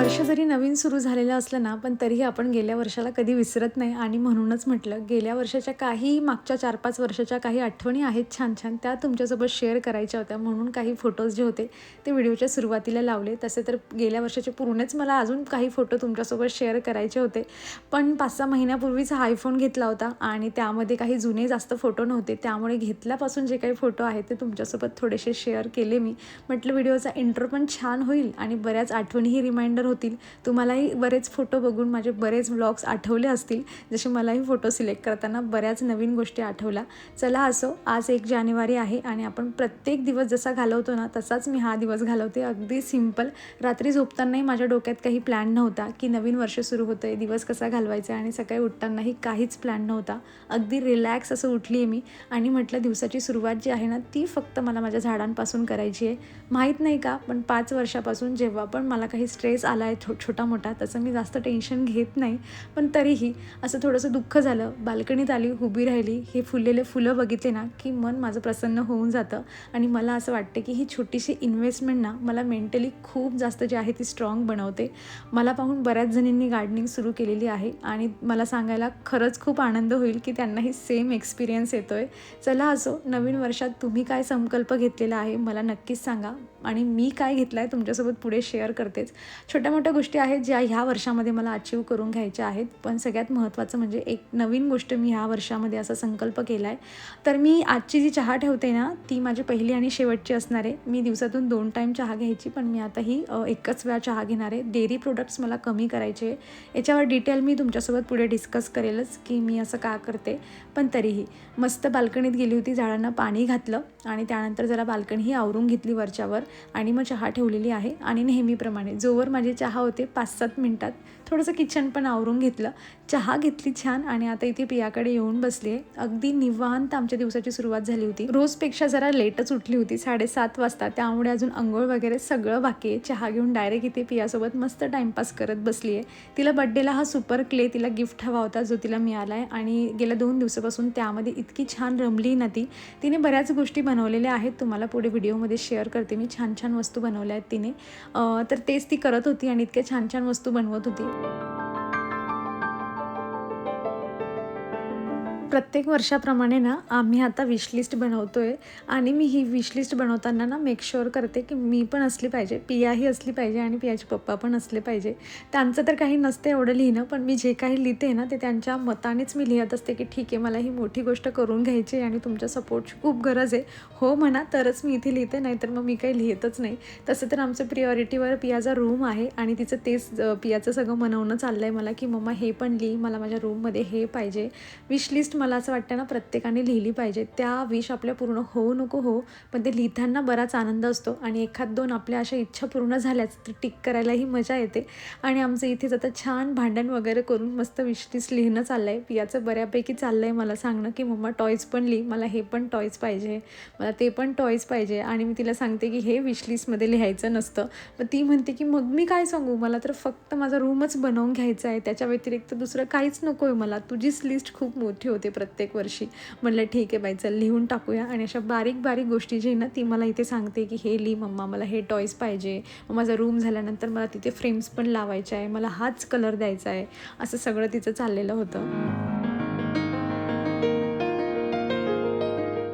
वर्ष जरी नवीन सुरू झालेलं असलं ना, पण तरीही आपण गेल्या वर्षाला कधी विसरत नाही आणि म्हणूनच म्हटलं गेल्या वर्षाच्या काही मागच्या 4-5 वर्षाच्या काही आठवणी आहेत छान-छान, त्या तुमच्यासोबत शेअर करायच्या होत्या. म्हणून काही फोटोज जे होते ते व्हिडिओच्या सुरुवातीला लावले. तसे तर गेल्या वर्षाचे पूर्णच मला अजून काही फोटो तुमच्यासोबत शेअर करायचे होते. पण 5-6 महिन्यापूर्वीच हा आयफोन घेतला होता आणि त्यामध्ये काही जुने जास्त फोटो नव्हते. त्यामुळे घेतल्यापासून जे काही फोटो आहेत ते तुमच्यासोबत थोडेसे शेअर केले मी. म्हटलं व्हिडिओचा इंट्रो पण छान होईल आणि बऱ्याच आठवणीही रिमाइंडर होतील. तुम्हालाही बरेच फोटो बघून माझे बरेच व्लॉग्स आठवले असतील, जसे मलाही फोटो सिलेक्ट करताना बऱ्याच नवीन गोष्टी आठवल्या. चला असो, आज 1 जानेवारी आहे आणि आपण प्रत्येक दिवस जसा घालवतो ना, तसाच मी हा दिवस घालवते. अगदी सिंपल. रात्री झोपतानाही माझ्या डोक्यात काही प्लॅन नव्हता, की नवीन वर्ष सुरू होतंय, दिवस कसा घालवायचा आणि सकाळी उठतानाही काहीच प्लॅन नव्हता. अगदी रिलॅक्स असं उठली आहे मी आणि म्हटलं दिवसाची सुरुवात जी आहे ना, ती फक्त मला माझ्या झाडांपासून करायची आहे. माहीत नाही का, पण 5 वर्षापासून जेव्हा पण मला काही स्ट्रेस आला आहे छोटा-मोठा, तसं मी जास्त टेन्शन घेत नाही. पण तरीही असं थोडंसं दुःख झालं. बाल्कनीत आली, उभी राहिली, हे फुललेले फुलं बघितले ना, की मन माझं प्रसन्न होऊन जातं आणि मला असं वाटते, की ही छोटीशी इन्व्हेस्टमेंट ना, मला मेंटली खूप जास्त जी आहे ती स्ट्रॉंग बनवते. मला पाहून बऱ्याच जणींनी गार्डनिंग सुरू केलेली आहे आणि मला सांगायला खरंच खूप आनंद होईल, की त्यांनाही सेम एक्सपिरियन्स येतोय. चला असो, नवीन वर्षात तुम्ही काय संकल्प घेतलेला आहे मला नक्कीच सांगा आणि मी काय घेतलं आहे तुमच्यासोबत पुढे शेअर करतेच. छोट्या-मोठ्या गोष्टी आहेत ज्या ह्या वर्षामध्ये मला अचीव करून घ्यायच्या आहेत. पण सगळ्यात महत्त्वाचं म्हणजे एक नवीन गोष्ट मी ह्या वर्षामध्ये असा संकल्प केला आहे. तर मी आजची जी चहा ठेवते ना, ती माझी पहिली आणि शेवटची असणार आहे. मी दिवसातून 2 टाईम चहा घ्यायची, पण मी आता ही एकच वेळा चहा घेणार आहे. डेअरी प्रोडक्ट्स मला कमी करायचे आहे. याच्यावर डिटेल मी तुमच्यासोबत पुढे डिस्कस करेलच, की मी असं का करते. पण तरीही मस्त बाल्कनीत गेली होती, झाडांना पाणी घातलं आणि त्यानंतर जरा बाल्कनी ही आवरून घेतली वरच्यावर आणि मग चहा ठेवलेली आहे आणि नेहमीप्रमाणे जोवर माझी चहा होते 5-7 मिनटात थोडंसं किचन पण आवरून घेतलं, चहा घेतली छान आणि आता इथे पियाकडे येऊन बसली आहे. अगदी निवांत आमच्या दिवसाची सुरुवात झाली होती. रोजपेक्षा जरा लेटच उठली होती 7:30 वाजता, त्यामुळे अजून अंघोळ वगैरे सगळं बाकी आहे. चहा घेऊन डायरेक्ट इथे पियासोबत मस्त टाईमपास करत बसली आहे. तिला बड्डेला हा सुपर क्ले तिला गिफ्ट हवा होता जो तिला मिळाला आहे आणि गेल्या 2 दिवसापासून त्यामध्ये इतकी छान रमली ना ती. तिने बऱ्याच गोष्टी बनवलेल्या आहेत, तुम्हाला पुढे व्हिडिओमध्ये शेअर करते मी. छान छान वस्तू बनवल्या आहेत तिने. तर तेच ती करत होती आणि इतक्या छान छान वस्तू बनवत होती. प्रत्येक वर्षाप्रमाणे ना आम्ही आता विशलिस्ट बनवतोय आणि मी ही विशलिस्ट बनवताना ना मेक शुअर करते की मी पण असली पाहिजे, पियाही असली पाहिजे आणि पियाचे पप्पा पण असले पाहिजे. त्यांचं तर काही नसते एवढं लिहिणं, पण मी जे काही लिहिते ना ते त्यांच्या मतानेच मी लिहित असते की ठीक आहे, मला ही मोठी गोष्ट करून घ्यायची आणि तुमच्या सपोर्टची खूप गरज आहे. हो म्हणा तरच मी इथे लिहिते, नाहीतर मग मी काही लिहितच नाही. तसं तर आमचं प्रिऑरिटीवर पियाचा रूम आहे आणि तिचं तेच पियाचं सगळं मनवणं चाललं आहे मला की मम्मा हे पण लिही, मला माझ्या रूममध्ये हे पाहिजे. विशलिस्ट मला असं वाटतं ना प्रत्येकाने लिहिली पाहिजे. त्या विश आपल्या पूर्ण हो नको हो, पण ते लिहिताना बराच आनंद असतो आणि 1-2 आपल्या अशा इच्छा पूर्ण झाल्याच तर टिक करायलाही मजा येते. आणि आमचं इथेच आता छान भांडण वगैरे करून मस्त विशलिस्ट लिहिणं चाललं आहे. पियाचं बऱ्यापैकी चाललं आहे मला सांगणं की मम्मा टॉयज पण लिही, मला हे पण टॉयज पाहिजे, मला ते पण टॉयज पाहिजे. आणि मी तिला सांगते की हे विशलिस्टमध्ये लिहायचं नसतं. मग ती म्हणते की मग मी काय सांगू, मला तर फक्त माझा रूमच बनवून घ्यायचा आहे, त्याच्या व्यतिरिक्त दुसरं काहीच नको आहे मला, तुझीच लिस्ट खूप मोठी होते प्रत्येक वर्षी. म्हटलं ठीक आहे बाई, चल लिहून टाकूया. आणि अशा बारीक बारीक गोष्टी जी आहे ना ती मला इथे सांगते की हे लिही मम्मा, मला हे टॉयज पाहिजे, मग माझा रूम झाल्यानंतर मला तिथे फ्रेम्स पण लावायच्या आहे, मला हाच कलर द्यायचा आहे, असं सगळं तिचं चाललेलं होतं.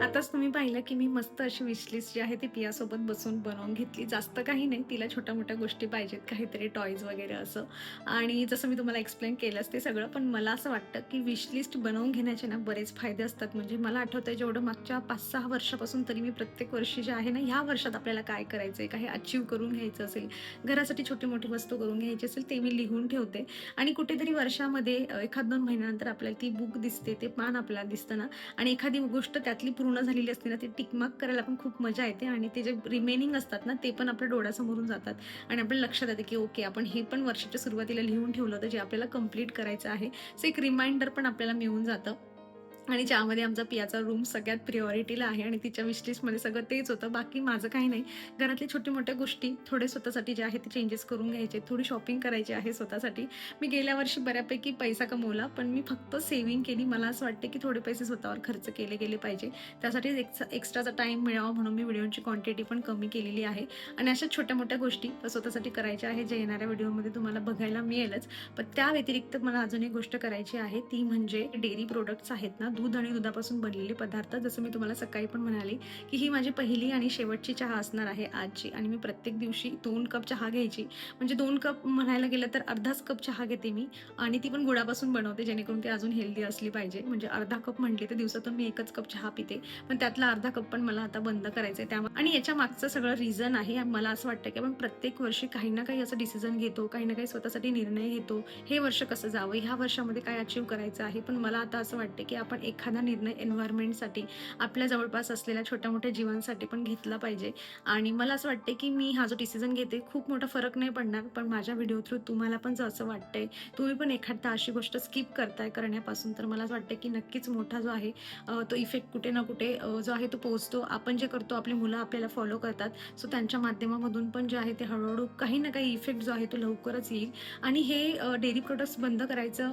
आताच तुम्ही पाहिलं की मी मस्त अशी विशलिस्ट जी आहे ती पियासोबत बसून बनवून घेतली. जास्त काही नाही, तिला छोट्या-मोठ्या गोष्टी पाहिजेत, काहीतरी टॉयज वगैरे असं. आणि जसं मी तुम्हाला एक्सप्लेन केलंच ते सगळं, पण मला असं वाटतं की विशलिस्ट बनवून घेण्याचे ना बरेच फायदे असतात. म्हणजे मला आठवतंय जेवढं मागच्या 5-6 वर्षापासून तरी मी प्रत्येक वर्षी जे आहे ना, ह्या वर्षात आपल्याला काय करायचं आहे, काही अचीव्ह करून घ्यायचं असेल, घरासाठी छोटी-मोठी वस्तू करून घ्यायची असेल, ते मी लिहून ठेवते. आणि कुठेतरी वर्षामध्ये 1-2 महिन्यानंतर आपल्याला ती बुक दिसते, ते पान आपल्याला दिसतं ना आणि एखादी गोष्ट त्यातली पूर्ण झालेली असते ना, ती टिक मार्क करायला पण खूप मजा येते आणि ते जे रिमेनिंग असतात ना ते पण आपल्या डोळ्यासमोरून जातात आणि आपल्या लक्षात येते की ओके, आपण हे पण वर्षाच्या सुरुवातीला लिहून ठेवलं होतं जे आपल्याला कंप्लीट करायचं आहे. सो एक रिमाइंडर पण आपल्याला मिळून जातं. आणि ज्यामध्ये आमचा पियाचा रूम सगळ्यात प्रिऑरिटीला आहे आणि तिच्या विशलिस्टमध्ये सगळं तेच होतं. बाकी माझं काही नाही. घरातल्या छोट्या-मोठ्या गोष्टी थोडे स्वतःसाठी जे आहे ते चेंजेस करून घ्यायचे. थोडी शॉपिंग करायची आहे स्वतःसाठी. मी गेल्या वर्षी बऱ्यापैकी पैसा कमवला, पण मी फक्त सेव्हिंग केली. मला असं वाटतं की थोडे पैसे स्वतःवर खर्च केले गेले पाहिजे. त्यासाठी एक्स्ट्राचा टाईम मिळावा म्हणून मी व्हिडिओची क्वांटिटी पण कमी केलेली आहे. आणि अशा छोट्या-मोठ्या गोष्टी स्वतःसाठी करायच्या आहेत, जे येणाऱ्या व्हिडिओमध्ये तुम्हाला बघायला मिळेलच. पण त्या व्यतिरिक्त मला अजून एक गोष्ट करायची आहे, ती म्हणजे डेअरी प्रोडक्ट्स आहेत ना, दूध आणि दुधापासून बनलेले पदार्थ. जसं मी तुम्हाला सकाळी पण म्हणाले की ही माझी पहिली आणि शेवटची चहा असणार आहे आजची, आणि मी प्रत्येक दिवशी 2 कप चहा घ्यायची. म्हणजे 2 कप म्हणायला गेलं तर अर्धाच कप चहा घेते मी, आणि ती पण गुळापासून बनवते, जेणेकरून ती अजून हेल्दी असली पाहिजे. म्हणजे अर्धा कप म्हटली तर दिवसातून मी 1च कप चहा पिते, पण त्यातला अर्धा कप पण मला आता बंद करायचं आहे. त्यामुळे आणि याच्या मागचं सगळं रिझन आहे, मला असं वाटतं की आपण प्रत्येक वर्षी काही ना काही असं डिसिजन घेतो, काही ना काही स्वतःसाठी निर्णय घेतो. हे वर्ष कसं जावं, ह्या वर्षामध्ये काय अचीव्ह करायचं आहे. पण मला आता असं वाटतं की आपण एखादा निर्णय एन्व्हायरमेंटसाठी, आपल्या जवळपास असलेल्या छोट्या मोठ्या जीवांसाठी पण घेतला पाहिजे. आणि मला असं वाटते की मी हा जो डिसिजन घेते खूप मोठा फरक नाही पडणार, पण माझ्या व्हिडिओ थ्रू तुम्हाला पण जर असं वाटतंय, तुम्ही पण एखादा अशी गोष्ट स्किप करताय करण्यापासून, तर मला असं वाटतं की नक्कीच मोठा जो आहे तो इफेक्ट कुठे ना कुठे जो आहे तो पोहोचतो. आपण जे करतो, आपली मुलं आपल्याला फॉलो करतात, सो त्यांच्या माध्यमामधून पण जे आहे ते हळूहळू काही ना काही इफेक्ट जो आहे तो लवकरच येईल. आणि हे डेअरी प्रोडक्ट्स बंद करायचं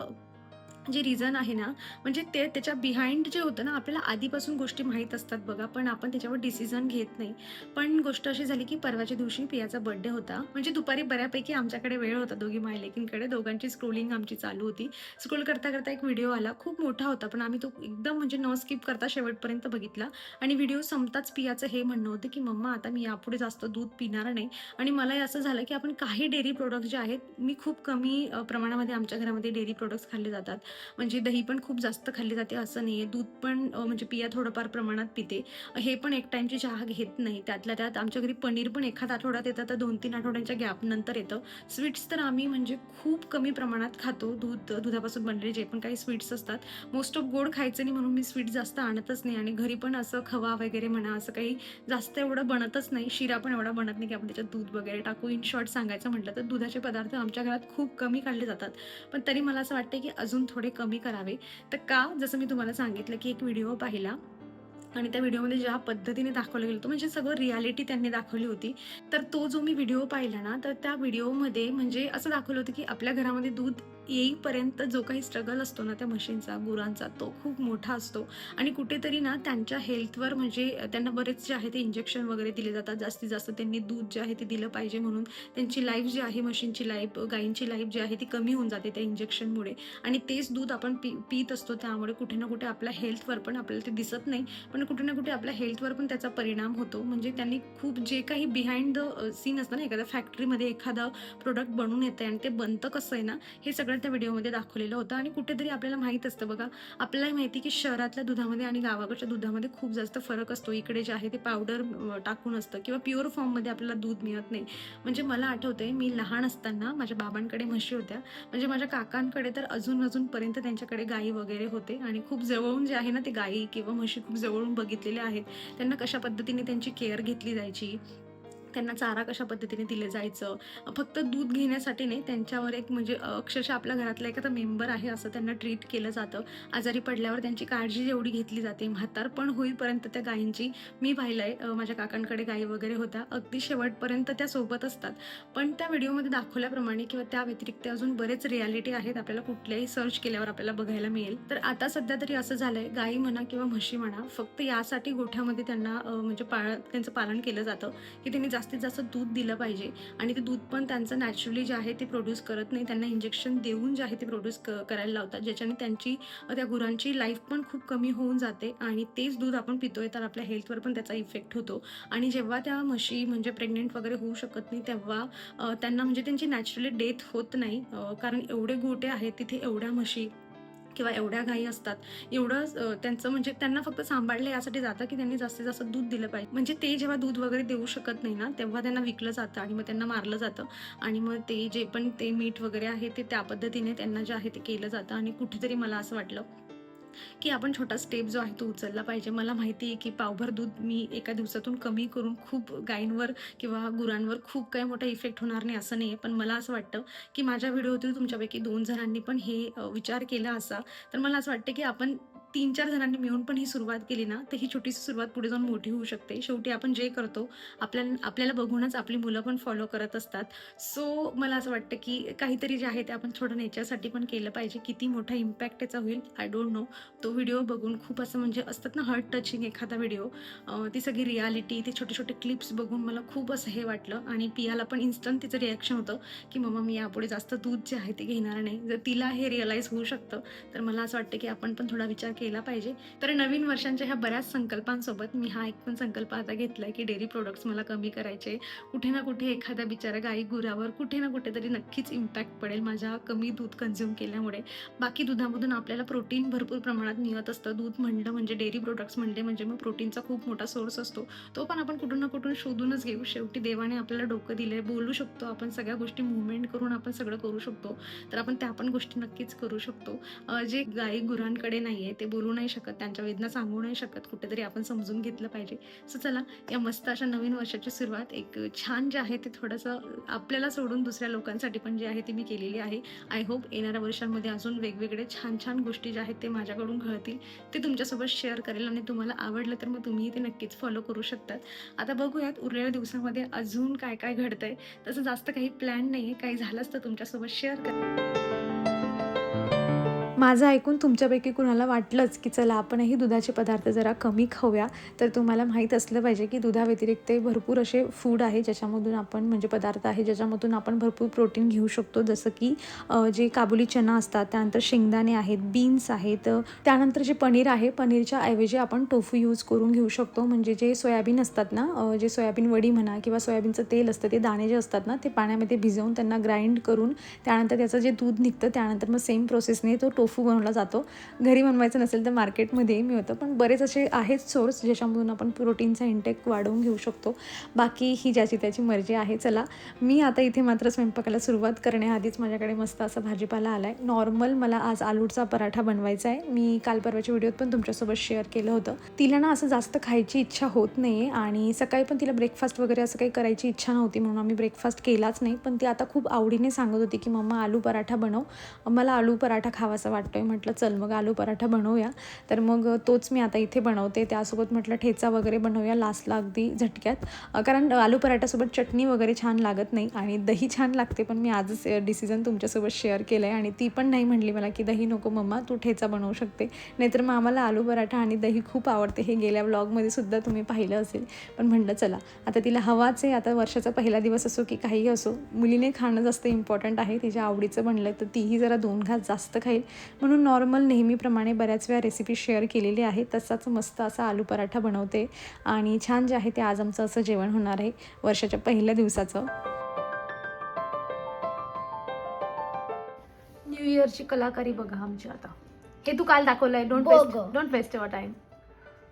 जे रिझन आहे ना, म्हणजे ते त्याच्या बिहाइंड जे होतं ना, आपल्याला आधीपासून गोष्टी माहीत असतात बघा, पण आपण त्याच्यावर डिसिजन घेत नाही. पण गोष्ट अशी झाली की परवाच्या दिवशी पियाचा बर्थडे होता. म्हणजे दुपारी बऱ्यापैकी आमच्याकडे वेळ होता दोघी मायलेकींकडे. दोघांची स्क्रोलिंग आमची चालू होती. स्क्रोल करता करता एक व्हिडिओ आला, खूप मोठा होता, पण आम्ही तो एकदम म्हणजे न स्किप करता शेवटपर्यंत बघितला. आणि व्हिडिओ संपताच पियाचं हे म्हणणं होतं की मम्मा, आता मी यापुढे जास्त दूध पिणार नाही. आणि मलाही असं झालं की आपण काही डेअरी प्रोडक्ट्स जे आहेत, मी खूप कमी प्रमाणामध्ये आमच्या घरामध्ये डेअरी प्रोडक्ट्स खाल्ले जातात. म्हणजे दही पण खूप जास्त खाल्ली जाते असं नाही आहे. दूध पण म्हणजे पिया थोडंफार प्रमाणात पिते. हे पण एक टाईमची चहा घेत नाही. त्यातल्या त्यात आमच्या घरी पनीर पण एखाद आठवड्यात येतं, तर 2-3 आठवड्यांच्या गॅपनंतर येतं. स्वीट्स तर आम्ही म्हणजे खूप कमी प्रमाणात खातो. दुधापासून बनलेले जे पण काही स्वीट्स असतात, मोस्ट ऑफ गोड खायचं नाही म्हणून मी स्वीट जास्त आणतच नाही. आणि घरी पण असं खवा वगैरे म्हणा, असं काही जास्त एवढं बनतच नाही. शिरा पण एवढा बनत नाही की आपण त्याच्यात दूध वगैरे टाकू. इन शॉर्ट सांगायचं म्हटलं तर दुधाचे पदार्थ आमच्या घरात खूप कमी खाल्ले जातात. पण तरी मला असं वाटतं की अजून थोडे कमी करावे. तर का, जसं मी तुम्हाला सांगितलं की एक व्हिडिओ पाहिला आणि त्या व्हिडिओमध्ये ज्या पद्धतीने दाखवलं गेलं होतं, म्हणजे सगळं रियालिटी त्यांनी दाखवली होती. तर तो जो मी व्हिडिओ पाहिला ना, तर त्या व्हिडिओमध्ये म्हणजे असं दाखवलं होतं की आपल्या घरामध्ये दूध येईपर्यंत जो काही स्ट्रगल असतो ना त्या म्हशींचा, गुरांचा, तो खूप मोठा असतो. आणि कुठेतरी ना त्यांच्या हेल्थवर म्हणजे त्यांना बरेच जे आहे ते इंजेक्शन वगैरे दिले जातात. जास्तीत जास्त त्यांनी दूध जे आहे ते दिलं पाहिजे म्हणून त्यांची लाईफ जी आहे, म्हशींची लाईफ, गायींची लाईफ जी आहे ती कमी होऊन जाते त्या इंजेक्शनमुळे. आणि तेच दूध आपण पीत असतो, त्यामुळे कुठे ना कुठे आपल्या हेल्थवर पण, आपल्याला ते दिसत नाही पण कुठे ना कुठे आपल्या हेल्थवर पण त्याचा परिणाम होतो. म्हणजे त्यांनी खूप जे काही बिहाइंड द सीन असतं ना, एखाद्या फॅक्टरीमध्ये एखादं प्रोडक्ट बनवून येतं आणि ते बनतं कसं आहे ना, हे सगळं त्या व्हिडिओमध्ये दाखवलेलं होतं. आणि कुठेतरी आपल्याला माहीत असतं बघा, आपल्याला माहिती की शहरातल्या दुधामध्ये आणि गावाकडच्या दुधामध्ये खूप जास्त फरक असतो. इकडे जे आहे ते पावडर टाकून असतं किंवा प्युअर फॉर्ममध्ये आपल्याला दूध मिळत नाही. म्हणजे मला आठवतंय, मी लहान असताना माझ्या बाबांकडे म्हशी होत्या. म्हणजे माझ्या काकांकडे तर अजूनपर्यंत त्यांच्याकडे गायी वगैरे होते, आणि खूप जवळून जे आहे ना ते गायी किंवा म्हशी खूप जवळून बघितलेल्या आहेत. त्यांना कशा पद्धतीने त्यांची केअर घेतली जायची, त्यांना चारा कशा पद्धतीने दिलं जायचं. फक्त दूध घेण्यासाठी नाही, त्यांच्यावर एक म्हणजे अक्षरशः आपल्या घरातला एखादा मेंबर आहे असं त्यांना ट्रीट केलं जातं. आजारी पडल्यावर त्यांची काळजी जेवढी घेतली जाते, म्हातारपण होईपर्यंत त्या गायींची मी पाहिलंय. माझ्या काकांकडे गायी वगैरे होत्या, अगदी शेवटपर्यंत त्या सोबत असतात. पण त्या व्हिडिओमध्ये दाखवल्याप्रमाणे किंवा त्या व्यतिरिक्त अजून बरेच रियालिटी आहेत, आपल्याला कुठल्याही सर्च केल्यावर आपल्याला बघायला मिळेल. तर आता सध्या तरी असं झालंय, गायी म्हणा किंवा म्हशी म्हणा, फक्त यासाठी गोठ्यामध्ये त्यांना म्हणजे त्यांचं पालन केलं जातं की त्यांनी जास्तीत जास्त दूध दिलं पाहिजे. आणि ते दूध पण त्यांचं नॅचरली जे आहे ते प्रोड्यूस करत नाही, त्यांना इंजेक्शन देऊन जे आहे ते प्रोड्यूस करायला लावतात, ज्याच्याने त्यांची त्या गुरांची लाईफ पण खूप कमी होऊन जाते. आणि तेच दूध आपण पितोय तर आपल्या हेल्थवर पण त्याचा इफेक्ट होतो. आणि जेव्हा त्या म्हशी म्हणजे प्रेग्नेंट वगैरे होऊ शकत नाही, तेव्हा त्यांना म्हणजे त्यांची नॅचरली डेथ होत नाही. कारण एवढे गोठे आहेत तिथे, एवढ्या म्हशी किंवा एवढ्या गायी असतात, एवढं त्यांचं म्हणजे त्यांना फक्त सांभाळलं यासाठी जातं की त्यांनी जास्तीत जास्त दूध दिलं पाहिजे. म्हणजे ते जेव्हा दूध वगैरे देऊ शकत नाही ना, तेव्हा त्यांना विकलं जातं आणि मग त्यांना मारलं जातं. आणि मग ते जे पण ते मीठ वगैरे आहे ते त्या पद्धतीने त्यांना जे आहे ते केलं जातं. आणि कुठेतरी मला असं वाटलं की आपण छोटा स्टेप जो आहे तो उचलला पाहिजे. मला माहिती आहे की पावभर दूध मी एका दिवसातून कमी करून खूप गायींवर किंवा गुरांवर खूप काही मोठा इफेक्ट होणार नाही असं नाही आहे. पण मला असं वाटतं की माझ्या व्हिडिओतील तुमच्यापैकी 2 जणांनी पण हे विचार केला असा, तर मला असं वाटतं की आपण 3-4 जणांनी मिळून पण ही सुरुवात केली ना, तर ही छोटीशी सुरुवात पुढे जाऊन मोठी होऊ शकते. शेवटी आपण जे करतो आपल्याला बघूनच आपली मुलं पण फॉलो करत असतात. सो मला असं वाटतं की काहीतरी जे आहे ते आपण थोडं नेचरसाठी पण केलं पाहिजे. किती मोठा इम्पॅक्ट त्याचा होईल आय डोंट नो. तो व्हिडिओ बघून खूप असं म्हणजे असतात ना हार्ट टचिंग एखादा व्हिडिओ, ती सगळी रियालिटी, ते छोटे छोटे क्लिप्स बघून मला खूप असं हे वाटलं. आणि पियाला पण इन्स्टंट तिचं रिॲक्शन होतं की मम्मा मी यापुढे जास्त दूध जे आहे ते घेणार नाही. जर तिला हे रिअलाईज होऊ शकतं तर मला असं वाटतं की आपण पण थोडा विचार केला पाहिजे. तर नवीन वर्षांच्या ह्या बऱ्याच संकल्पांसोबत मी हा एक पण संकल्प आता घेतला आहे की डेअरी प्रोडक्ट्स मला कमी करायचे. कुठे ना कुठे एखाद्या बिचारा गाई गुरावर कुठे ना कुठेतरी नक्कीच इम्पॅक्ट पडेल माझ्या कमी दूध कन्झ्युम केल्यामुळे. बाकी दुधामधून आपल्याला प्रोटीन भरपूर प्रमाणात मिळत असतं. दूध म्हणलं म्हणजे डेअरी प्रोडक्ट्स म्हणले म्हणजे मग प्रोटीनचा खूप मोठा सोर्स असतो. तो पण आपण कुठून ना कुठून शोधूनच घेऊ. शेवटी देवाने आपल्याला डोकं दिलंय, बोलू शकतो आपण, सगळ्या गोष्टी मुवमेंट करून आपण सगळं करू शकतो. तर आपण त्या पण गोष्टी नक्कीच करू शकतो. जे गाई गुरांकडे नाही आहे ते बोलू नाही शकत, त्यांच्या वेदना सांगू नाही शकत, कुठेतरी आपण समजून घेतलं पाहिजे. सो चला, या मस्त अशा नवीन वर्षाची सुरुवात एक छान जे आहे ते थोडंसं आपल्याला सोडून दुसऱ्या लोकांसाठी पण जे आहे ते मी केलेली आहे. आय होप येणाऱ्या वर्षांमध्ये अजून वेगवेगळे छान छान गोष्टी ज्या आहेत ते माझ्याकडून घडतील, ते तुमच्यासोबत शेअर करेल. आणि तुम्हाला आवडलं तर मग तुम्ही ते नक्कीच फॉलो करू शकतात. आता बघूयात उरलेल्या दिवसामध्ये अजून काय काय घडतंय. तसं जास्त काही प्लॅन नाही आहे, काही झालंच तर तुमच्यासोबत शेअर कर. माझं ऐकून तुमच्यापैकी कुणाला वाटलंच की चला आपणही दुधाचे पदार्थ जरा कमी खाऊया, तर तुम्हाला माहीत असलं पाहिजे की दुधाव्यतिरिक्त भरपूर असे फूड आहे ज्याच्यामधून आपण म्हणजे पदार्थ आहे ज्याच्यामधून आपण भरपूर प्रोटीन घेऊ शकतो. जसं की जे काबुली चना असतात, त्यानंतर शेंगदाणे आहेत, बीन्स आहेत, त्यानंतर जे पनीर आहे, पनीरच्या ऐवजी आपण टोफू यूज करून घेऊ शकतो. म्हणजे जे सोयाबीन असतात ना, जे सोयाबीन वडी म्हणा किंवा सोयाबीनचं तेल असतं, ते दाणे जे असतात ना ते पाण्यामध्ये भिजवून त्यांना ग्राइंड करून त्यानंतर त्याचं जे दूध निघतं त्यानंतर मग सेम प्रोसेसने तो टोफू बनवला जातो. घरी बनवायचं नसेल तर मार्केटमध्येही मिळतं, पण बरेच असे आहेत सोर्स ज्याच्यामधून आपण प्रोटीनचा इंटेक वाढवून घेऊ शकतो. बाकी ही ज्याची त्याची मर्जी आहे. चला, मी आता इथे मात्र स्वयंपाकाला सुरुवात करण्याआधीच माझ्याकडे मस्त असा भाजीपाला आला आहे. नॉर्मल मला आज आलूचा पराठा बनवायचा आहे. मी काल परवाच्या व्हिडिओत पण तुमच्यासोबत शेअर केलं होतं. तिला ना असं जास्त खायची इच्छा होत नाही आहे आणि सकाळी पण तिला ब्रेकफास्ट वगैरे असं काही करायची इच्छा नव्हती, म्हणून आम्ही ब्रेकफास्ट केलाच नाही. पण ती आता खूप आवडीने सांगत होती की मम्मा आलू पराठा बनव, मला आलू पराठा खावासा वाटतोय. म्हटलं चल मग आलू पराठा बनवूया. तर मग तोच मी आता इथे बनवते. त्यासोबत म्हटलं ठेचा वगैरे बनवूया लास्टला अगदी झटक्यात, कारण आलू पराठ्यासोबत चटणी वगैरे छान लागत नाही आणि दही छान लागते. पण मी आजच डिसिजन तुमच्यासोबत शेअर केलं आहे आणि ती पण नाही म्हणली मला की दही नको मम्मा, तू ठेचा बनवू शकते. नाहीतर मग आम्हाला आलू पराठा आणि दही खूप आवडते, हे गेल्या व्लॉगमध्ये सुद्धा तुम्ही पाहिलं असेल. पण म्हटलं चला आता तिला हवाच आहे. आता वर्षाचा पहिला दिवस असो की काही असो, मुलीने खाणं जास्त इम्पॉर्टंट आहे. तिच्या आवडीचं बनलं तर तीही जरा 2 घास जास्त खाईल. म्हणून नॉर्मल नेहमीप्रमाणे बऱ्याच वेळा रेसिपी शेअर केलेली आहे, तसाच मस्त असा आलू पराठा बनवते. आणि छान जे आहे ते आज आमचं असं जेवण होणार आहे वर्षाच्या पहिल्या दिवसाचं. न्यू इयरची कलाकारी बघा आमची. आता हे तू काल दाखवलंय, don't waste your time.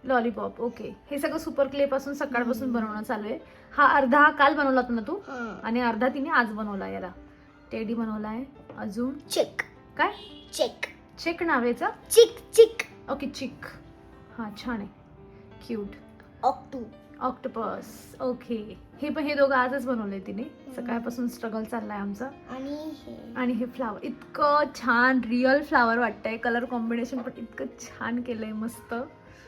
Lollipop, okay. हे सगळं सुपर क्ले पासून सकाळपासून बनवणं चालू आहे. हा अर्धा काल बनवला होता ना तू, आणि अर्धा तिने आज बनवला. याला टेडी बनवलाय. अजून चिक. काय चिक चिक नावेचा? चिक चिक ओके, चिक. हा छान आहे, क्यूट. Octopus, okay. हे दोघं आजच बनवले तिने. सकाळपासून स्ट्रगल चाललाय आमचा. आणि हे फ्लावर इतकं छान रिअल फ्लावर वाटतंय. कलर कॉम्बिनेशन पण इतकं छान केलंय, मस्त.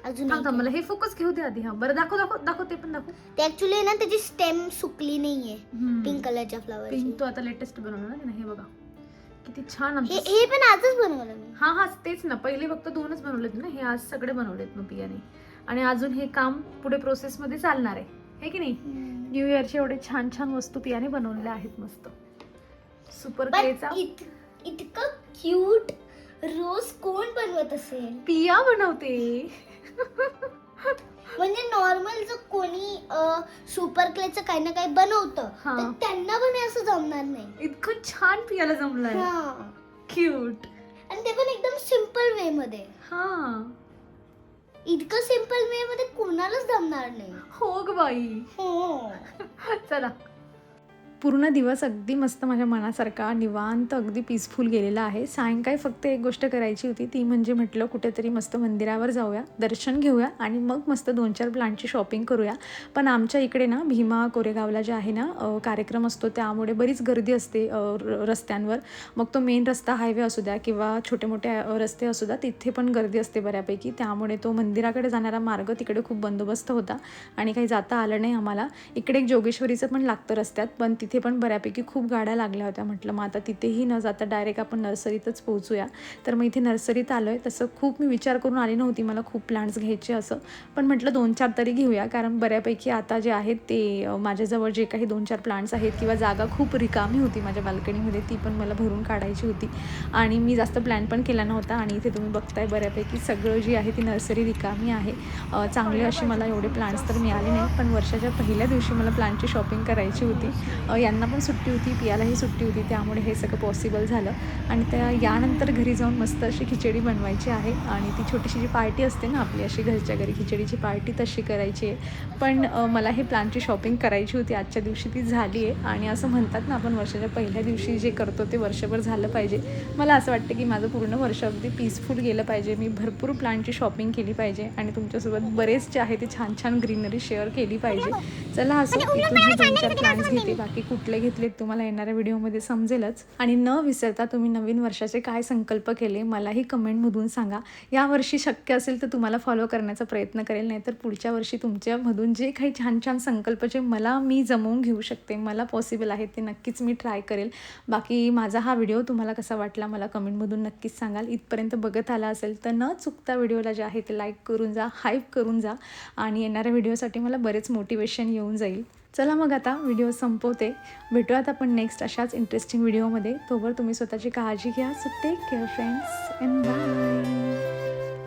अजून मला हे फोकस घेऊ दे आधी. हा बरं, दाखव ते पण दाखव. ते ऍक्च्युली ना त्याची स्टेम सुकली नाहीये, पिंक कलरच्या फ्लावर. पिंक तो आता लेटेस्ट बनवला ना. हे बघा किती छान. हे पण आजच बनवलं मी. हा तेच ना, पहिले फक्त 2च बनवलेत ना, हे आज सगळे बनवलेत मग पियाने. आणि अजून हे काम पुढे प्रोसेस मध्ये चालणार आहे की नाही. न्यू इयरचे एवढे छान छान वस्तू पियाने बनवलेल्या आहेत मस्त. सुपर क्लेचा इतकं क्यूट रोज कोण बनवत असेल? पिया बनवते. म्हणजे नॉर्मल जर कोणी सुपर क्लेचं काही ना काही बनवतं तर त्यांना पण असं जमणार नाही. इतकं छान पियाला जमलंय, क्यूट. आणि ते पण एकदम सिम्पल वे मध्ये. इतकं सिम्पल वे मध्ये कोणालाच जमणार नाही. हो ग बाई. हो. चला, पूर्ण दिवस अगदी मस्त माझ्या मनासारखा निवांत अगदी पीसफुल गेलेला आहे. सायंकाळी फक्त एक गोष्ट करायची होती, ती म्हणजे म्हटलं कुठेतरी मस्त मंदिरावर जाऊया, दर्शन घेऊया आणि मग मस्त 2-4 प्लांटची शॉपिंग करूया. पण आमच्या इकडे ना भीमा कोरेगावला जे आहे ना कार्यक्रम असतो, त्यामुळे बरीच गर्दी असते रस्त्यांवर. मग तो मेन रस्ता हायवे असू द्या किंवा छोटे मोठे रस्ते असू द्या, तिथे पण गर्दी असते बऱ्यापैकी. त्यामुळे तो मंदिराकडे जाणारा मार्ग तिकडे खूप बंदोबस्त होता आणि काही जाता आलं नाही आम्हाला. इकडे एक जोगेश्वरीचं पण लागतं रस्त्यात, पण तिथे पण बऱ्यापैकी खूप गाड्या लागल्या होत्या. म्हटलं मग आता तिथेही न जाता डायरेक्ट आपण नर्सरीतच पोहोचूया. तर मग इथे नर्सरीत आलो आहे. तसं खूप मी विचार करून आली नव्हती मला खूप प्लांट्स घ्यायचे असं, पण म्हटलं 2-4 तरी घेऊया, कारण बऱ्यापैकी आता जे आहेत ते माझ्याजवळ जे काही 2-4 प्लांट्स आहेत किंवा जागा खूप रिकामी होती माझ्या बाल्कनीमध्ये, ती पण मला भरून काढायची होती आणि मी जास्त प्लॅन पण केला नव्हता. आणि इथे तुम्ही बघताय बऱ्यापैकी सगळं जी आहे ती नर्सरी रिकामी आहे. चांगले असे मला एवढे प्लांट्स तर मिळाले नाही, पण वर्षाच्या पहिल्या दिवशी मला प्लांटची शॉपिंग करायची होती. यांना पण सुट्टी होती, पियालाही सुट्टी होती, त्यामुळे हे सगळं पॉसिबल झालं. आणि यानंतर घरी जाऊन मस्त अशी खिचडी बनवायची आहे आणि ती छोटीशी जी पार्टी असते ना आपली अशी घरच्या घरी खिचडीची पार्टी, तशी करायची आहे. पण मला हे प्लांटची शॉपिंग करायची होती आजच्या दिवशी, ती झाली आहे. आणि असं म्हणतात ना आपण वर्षाच्या पहिल्या दिवशी जे करतो ते वर्षभर झालं पाहिजे. मला असं वाटतं की माझं पूर्ण वर्ष अगदी पीसफुल गेलं पाहिजे. मी भरपूर प्लांटची शॉपिंग केली पाहिजे आणि तुमच्यासोबत बरेच जे आहे ते छान छान ग्रीनरी शेअर केली पाहिजे. चला असं इथून हे 2-4 प्लांट्स घेते, बाकी कुठले घेतलेत तुम्हाला येणाऱ्या व्हिडिओमध्ये समजेलच. आणि न विसरता तुम्ही नवीन वर्षाचे काय संकल्प केले मलाही कमेंटमधून सांगा. यावर्षी शक्य असेल तर तुम्हाला फॉलो करण्याचा प्रयत्न करेल, नाहीतर पुढच्या वर्षी तुमच्यामधून जे काही छान छान संकल्प जे मी जमवून घेऊ शकते, मला पॉसिबल आहे, ते नक्कीच मी ट्राय करेल. बाकी माझा हा व्हिडिओ तुम्हाला कसा वाटला मला कमेंटमधून नक्कीच सांगाल. इथपर्यंत बघत आला असेल तर न चुकता व्हिडिओला जे आहे ते लाईक करून जा, हाईप करून जा आणि येणाऱ्या व्हिडिओसाठी मला बरेच मोटिवेशन येऊन जाईल. चला मग आता व्हिडिओ संपवते. भेटूयात आपण नेक्स्ट अशाच इंटरेस्टिंग व्हिडिओमध्ये. तोवर तुम्ही स्वतःची काळजी घ्या. So take care friends and bye.